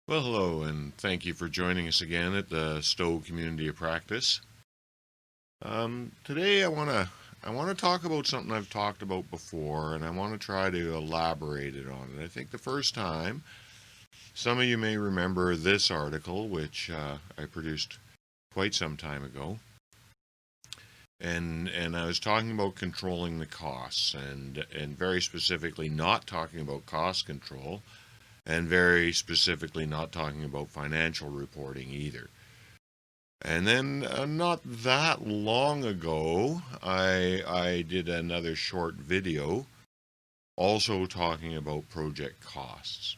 Well, hello, and thank you for joining us again at the STO Community of Practice. Today, I want to talk about something I've talked about before, and I want to try to elaborate it on it. I think the first time, some of you may remember this article, which I produced quite some time ago, and I was talking about controlling the costs, and very specifically not talking about cost control, and very specifically not talking about financial reporting either. And then not that long ago, I did another short video also talking about project costs.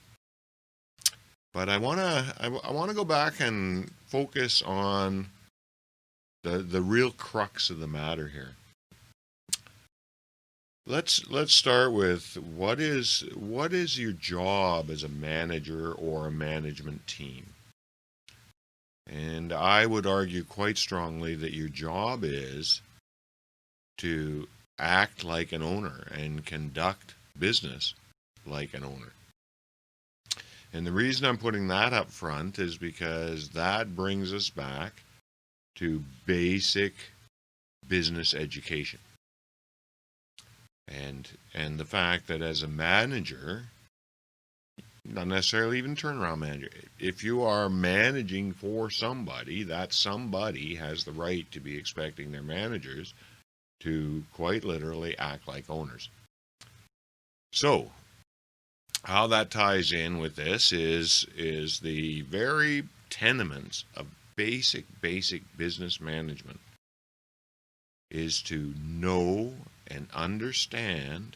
But I wanna go back and focus on the real crux of the matter here. Let's start with what is your job as a manager or a management team? And I would argue quite strongly that your job is to act like an owner and conduct business like an owner. And the reason I'm putting that up front is because that brings us back to basic business education. And the fact that as a manager, not necessarily even turnaround manager, if you are managing for somebody, that somebody has the right to be expecting their managers to quite literally act like owners. So, how that ties in with this is the very tenements of basic business management is to know and understand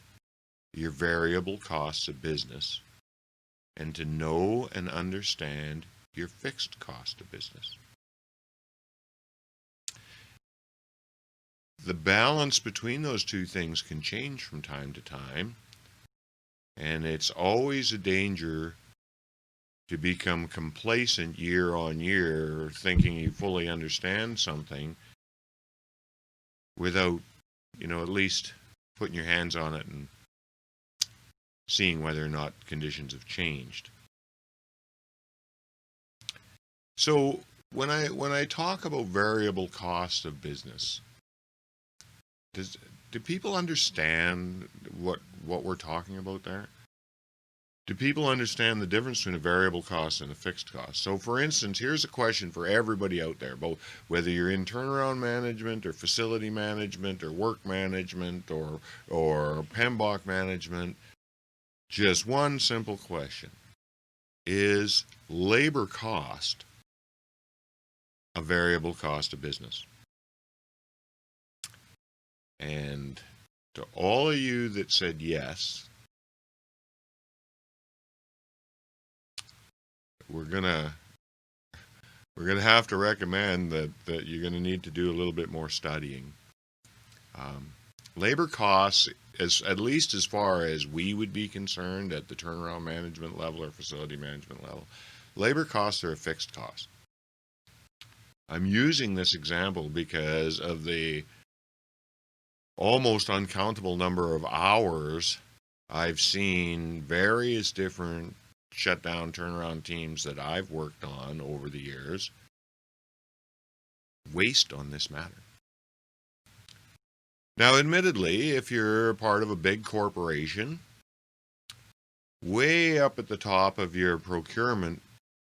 your variable costs of business and to know and understand your fixed cost of business. The balance between those two things can change from time to time, and it's always a danger to become complacent year on year, thinking you fully understand something without, at least putting your hands on it and seeing whether or not conditions have changed. So when I talk about variable cost of business, do people understand what we're talking about there? Do people understand the difference between a variable cost and a fixed cost? So for instance, here's a question for everybody out there, both whether you're in turnaround management or facility management or work management or PMBOK management. Just one simple question. Is labor cost a variable cost of business? And to all of you that said yes, we're gonna have to recommend that you're gonna need to do a little bit more studying. Labor costs, at least as far as we would be concerned at the turnaround management level or facility management level, labor costs are a fixed cost. I'm using this example because of the almost uncountable number of hours I've seen various different shutdown turnaround teams that I've worked on over the years waste on this matter. Now, admittedly, if you're part of a big corporation, way up at the top of your procurement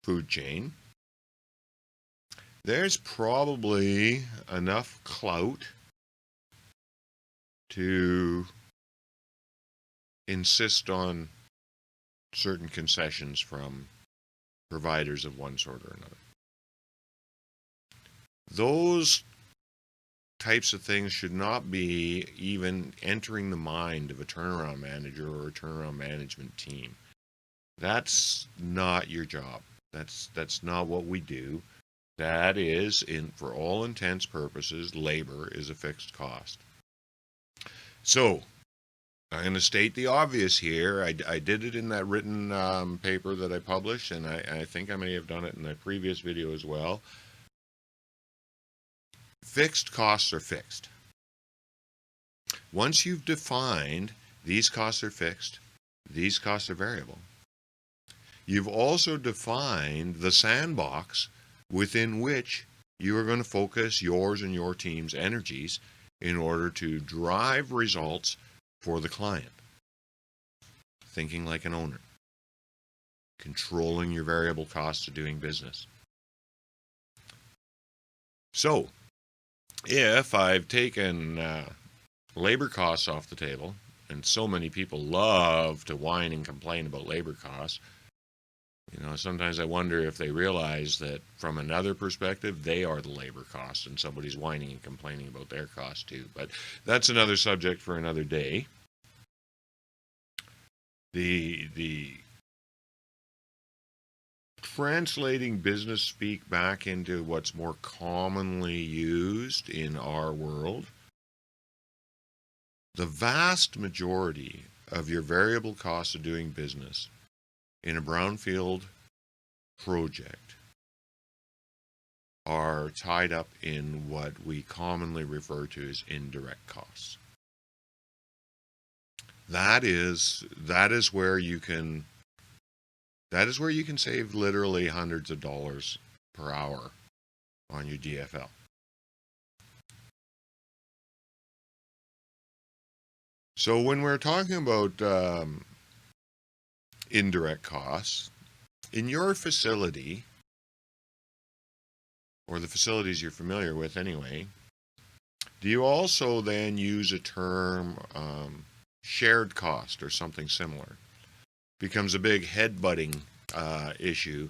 food chain, there's probably enough clout to insist on certain concessions from providers of one sort or another. Those types of things should not be even entering the mind of a turnaround manager or a turnaround management team. That's not your job. That's not what we do. That is, for all intents purposes, labor is a fixed cost. So, I'm going to state the obvious here. I did it in that written paper that I published, and I think I may have done it in the previous video as well. Fixed costs are fixed. Once you've defined these costs are fixed, these costs are variable, you've also defined the sandbox within which you are going to focus yours and your team's energies in order to drive results for the client. Thinking like an owner. Controlling your variable costs of doing business. So, if I've taken labor costs off the table, and so many people love to whine and complain about labor costs, sometimes I wonder if they realize that from another perspective, they are the labor cost, and somebody's whining and complaining about their cost too. But that's another subject for another day. The translating business speak back into what's more commonly used in our world, the vast majority of your variable costs of doing business in a brownfield project are tied up in what we commonly refer to as indirect costs. That is where you can save literally hundreds of dollars per hour on your DFL. So when we're talking about indirect costs, in your facility, or the facilities you're familiar with anyway, do you also then use a term shared cost or something similar? Becomes a big headbutting issue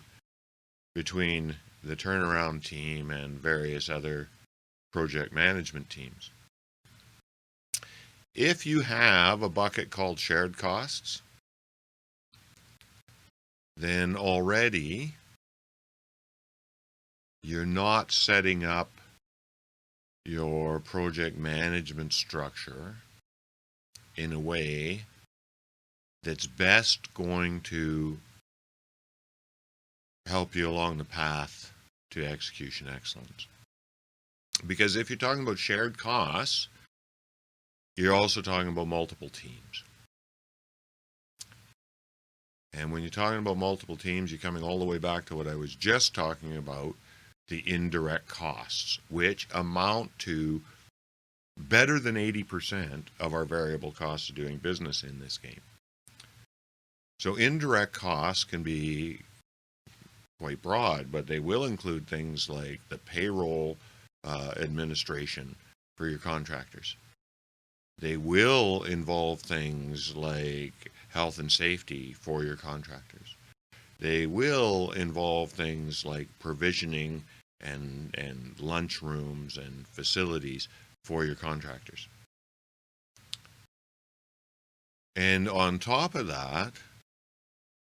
between the turnaround team and various other project management teams. If you have a bucket called shared costs, then already you're not setting up your project management structure in a way that's best going to help you along the path to execution excellence. Because if you're talking about shared costs, you're also talking about multiple teams. And when you're talking about multiple teams, you're coming all the way back to what I was just talking about, the indirect costs, which amount to better than 80% of our variable costs of doing business in this game. So indirect costs can be quite broad, but they will include things like the payroll administration for your contractors. They will involve things like health and safety for your contractors. They will involve things like provisioning and lunch rooms and facilities for your contractors. And on top of that,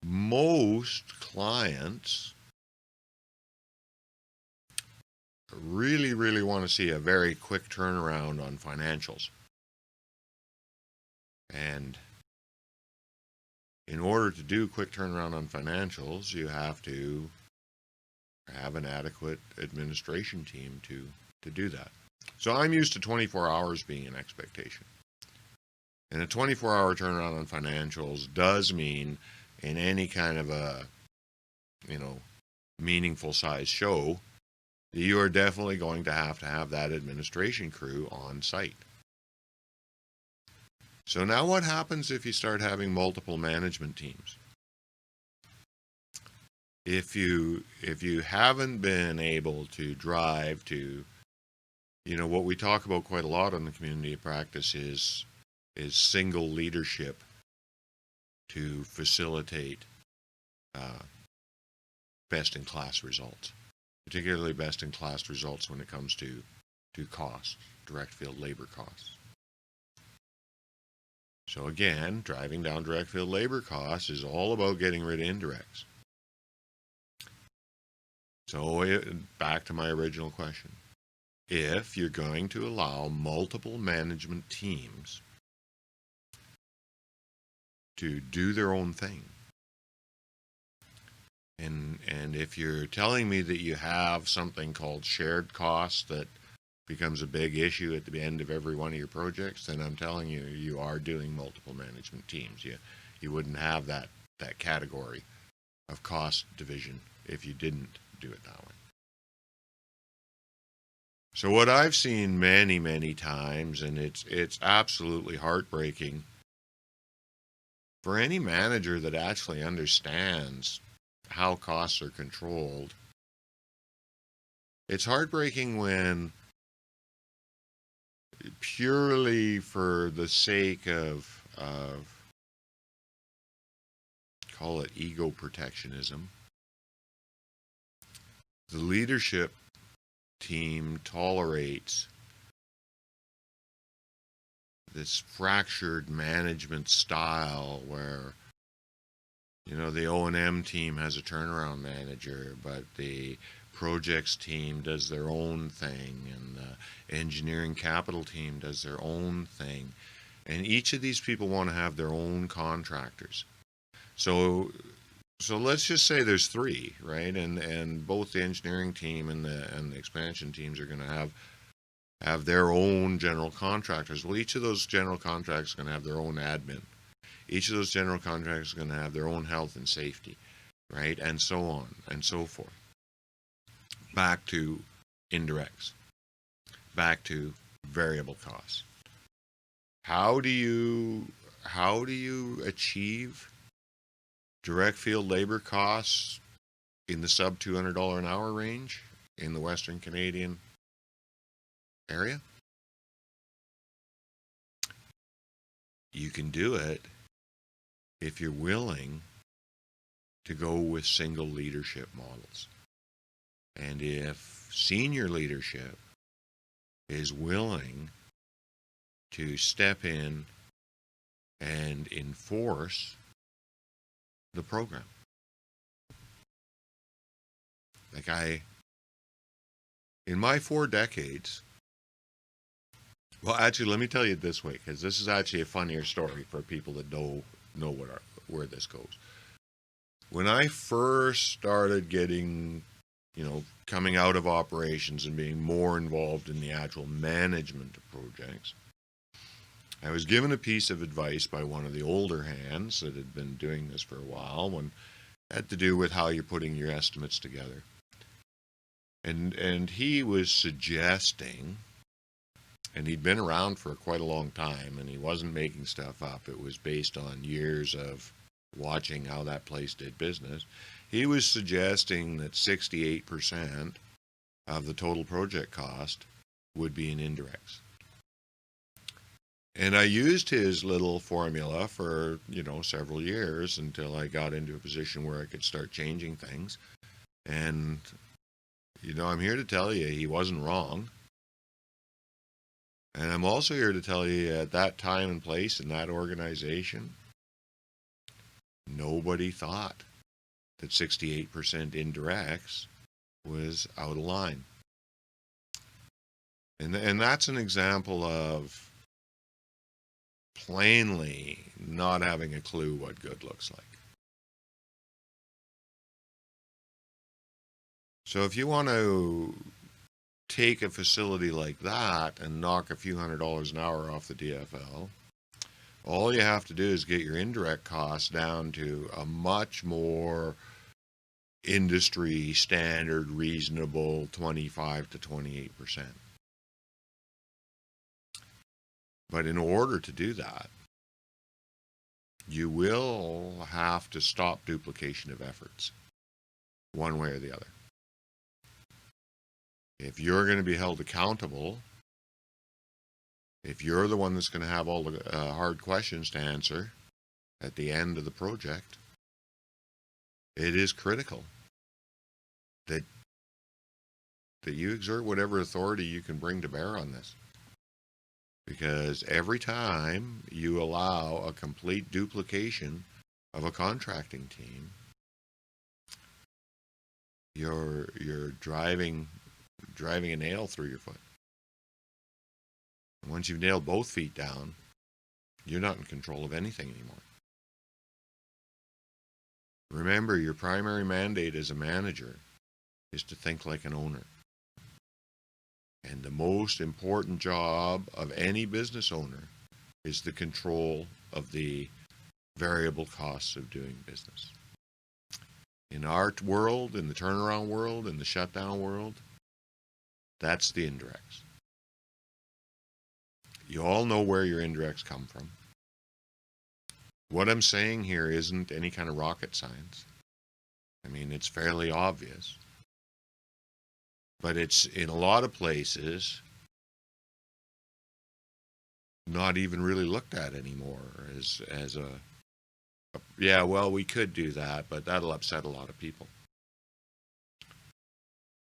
most clients really, really want to see a very quick turnaround on financials. And in order to do quick turnaround on financials, you have to have an adequate administration team to do that. So I'm used to 24 hours being an expectation. And a 24-hour turnaround on financials does mean in any kind of a, meaningful size show, you are definitely going to have that administration crew on site. So now what happens if you start having multiple management teams? If you haven't been able to drive to, what we talk about quite a lot in the community of practice is single leadership to facilitate best-in-class results, particularly best-in-class results when it comes to costs, direct field labor costs. So again, driving down direct field labor costs is all about getting rid of indirects. So back to my original question. If you're going to allow multiple management teams to do their own thing, and if you're telling me that you have something called shared costs that becomes a big issue at the end of every one of your projects, then I'm telling you, you are doing multiple management teams. You wouldn't have that category of cost division if you didn't do it that way. So what I've seen many, many times, and it's absolutely heartbreaking for any manager that actually understands how costs are controlled. It's heartbreaking when, purely for the sake of call it ego protectionism, the leadership team tolerates this fractured management style where, you know, the O&M team has a turnaround manager, but the projects team does their own thing, and the engineering capital team does their own thing. And each of these people want to have their own contractors. So let's just say there's three, right? And both the engineering team and the expansion teams are going to have their own general contractors. Well, each of those general contractors is going to have their own admin. Each of those general contractors is going to have their own health and safety, right? And so on and so forth. Back to indirects. Back to variable costs. How do you achieve direct field labor costs in the sub $200 an hour range in the Western Canadian area? You can do it if you're willing to go with single leadership models. And if senior leadership is willing to step in and enforce the program. Like in my 4 decades, well, actually, let me tell you it this way, because this is actually a funnier story for people that know where this goes. When I first started getting, coming out of operations and being more involved in the actual management of projects, I was given a piece of advice by one of the older hands that had been doing this for a while, when it had to do with how you're putting your estimates together. And he was suggesting, and he'd been around for quite a long time, and he wasn't making stuff up. It was based on years of watching how that place did business. He was suggesting that 68% of the total project cost would be in indirects. And I used his little formula for, several years until I got into a position where I could start changing things. And, I'm here to tell you he wasn't wrong. And I'm also here to tell you at that time and place in that organization, nobody thought that 68% indirects was out of line. And that's an example of plainly not having a clue what good looks like. So if you want to take a facility like that and knock a few $100s an hour off the DFL, all you have to do is get your indirect costs down to a much more industry standard, reasonable 25 to 28%. But in order to do that, you will have to stop duplication of efforts, one way or the other. If you're going to be held accountable, if you're the one that's going to have all the hard questions to answer at the end of the project, it is critical that you exert whatever authority you can bring to bear on this. Because every time you allow a complete duplication of a contracting team, you're driving a nail through your foot. And once you've nailed both feet down, you're not in control of anything anymore. Remember, your primary mandate as a manager is to think like an owner. And the most important job of any business owner is the control of the variable costs of doing business. In our world, in the turnaround world, in the shutdown world, that's the indirects. You all know where your indirects come from. What I'm saying here isn't any kind of rocket science. I mean, it's fairly obvious. But it's, in a lot of places, not even really looked at anymore as a yeah, well, we could do that, but that'll upset a lot of people.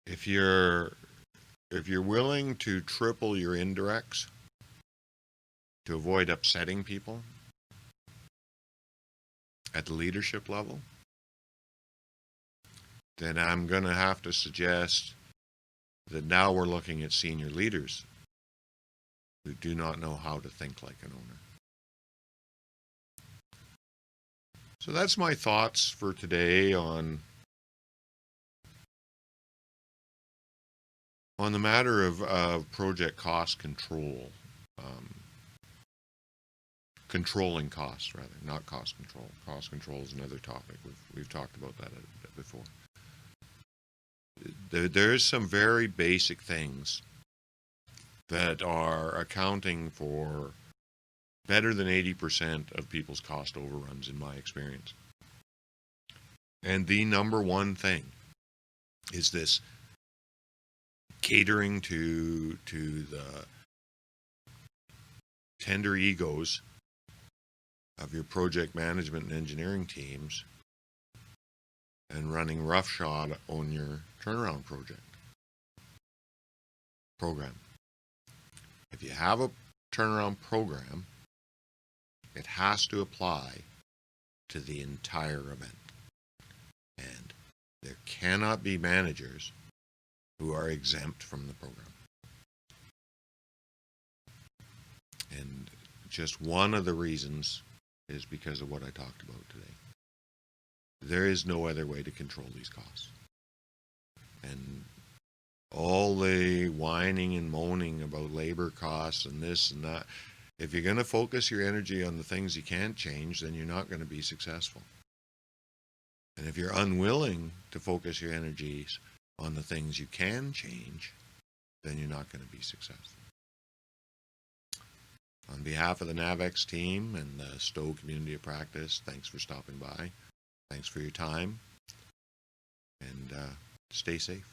If you're willing to triple your indirects to avoid upsetting people at the leadership level, then I'm going to have to suggest that now we're looking at senior leaders who do not know how to think like an owner. So that's my thoughts for today on the matter of project cost control. Controlling costs, rather, not cost control. Cost control is another topic. We've talked about that a bit before. There's some very basic things that are accounting for better than 80% of people's cost overruns, in my experience. And the number one thing is this catering to the tender egos of your project management and engineering teams and running roughshod on your turnaround program. If you have a turnaround program, it has to apply to the entire event. And there cannot be managers who are exempt from the program. And just one of the reasons is because of what I talked about today. There is no other way to control these costs. And all the whining and moaning about labor costs and this and that, if you're going to focus your energy on the things you can't change, then you're not going to be successful. And if you're unwilling to focus your energies on the things you can change, then you're not going to be successful. On behalf of the NAVEX team and the STO community of practice, thanks for stopping by. Thanks for your time. And stay safe.